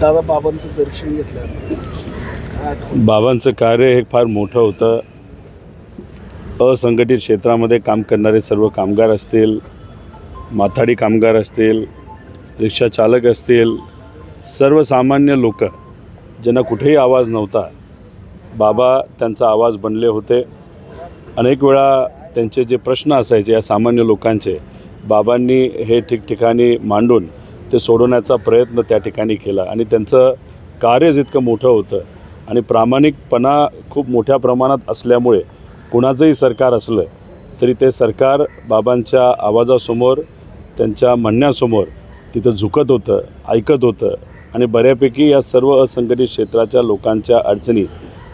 दादा बाबांचं दर्शन घेतलं, काय आठवण? बाबांचं कार्य हे फार मोठं होतं. असंघटित क्षेत्रामध्ये काम करणारे सर्व कामगार असतील, माथाडी कामगार असतील, रिक्षा चालक असतील, सर्वसामान्य लोक ज्यांना कुठेही आवाज नव्हता, बाबा त्यांचा आवाज बनले होते. अनेक वेळा त्यांचे जे प्रश्न असायचे या सामान्य लोकांचे, बाबांनी हे ठिकठिकाणी मांडून ते सोडवण्याचा प्रयत्न त्या ठिकाणी केला. आणि त्यांचं कार्यच इतकं मोठं होतं आणि प्रामाणिकपणा खूप मोठ्या प्रमाणात असल्यामुळे कुणाचंही सरकार असलं तरी ते सरकार बाबांच्या आवाजासमोर, त्यांच्या म्हणण्यासमोर तिथं झुकत होतं, ऐकत होतं. आणि बऱ्यापैकी या सर्व असंघटित क्षेत्राच्या लोकांच्या अडचणी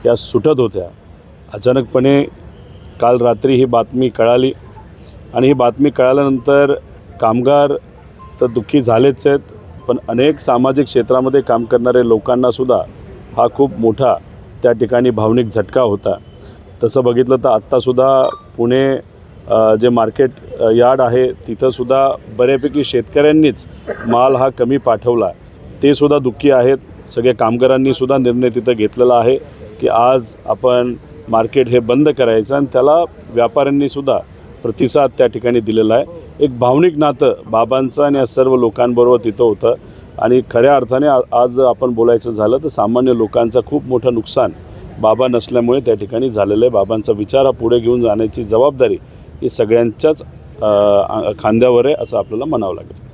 या सुटत होत्या. अचानकपणे काल रात्री ही बातमी कळाली आणि ही बातमी कळाल्यानंतर कामगार तर दुःखी झालेच आहेत, पण अनेक सामाजिक क्षेत्रामध्ये काम करणारे लोकांनासुद्धा हा खूप मोठा त्या ठिकाणी भावनिक झटका होता. तसं बघितलं तर आत्तासुद्धा पुणे जे मार्केट यार्ड आहे तिथंसुद्धा बऱ्यापैकी शेतकऱ्यांनीच माल हा कमी पाठवला. ते सुद्धा दुःखी आहेत. सगळ्या कामगारांनीसुद्धा निर्णय तिथं घेतलेला आहे की आज आपण मार्केट हे बंद करायचं आणि त्याला व्यापाऱ्यांनीसुद्धा प्रतिसाद त्या ठिकाणी दिलेला आहे. एक भावनिक नातं बाबांचं आणि या सर्व लोकांबरोबर तिथं होतं. आणि खऱ्या अर्थाने आज आपण बोलायचं झालं तर सामान्य लोकांचं खूप मोठं नुकसान बाबा नसल्यामुळे त्या ठिकाणी झालेलं आहे. बाबांचा विचार हा पुढे घेऊन जाण्याची जबाबदारी ही सगळ्यांच्याच खांद्यावर आहे असं आपल्याला म्हणावं लागेल.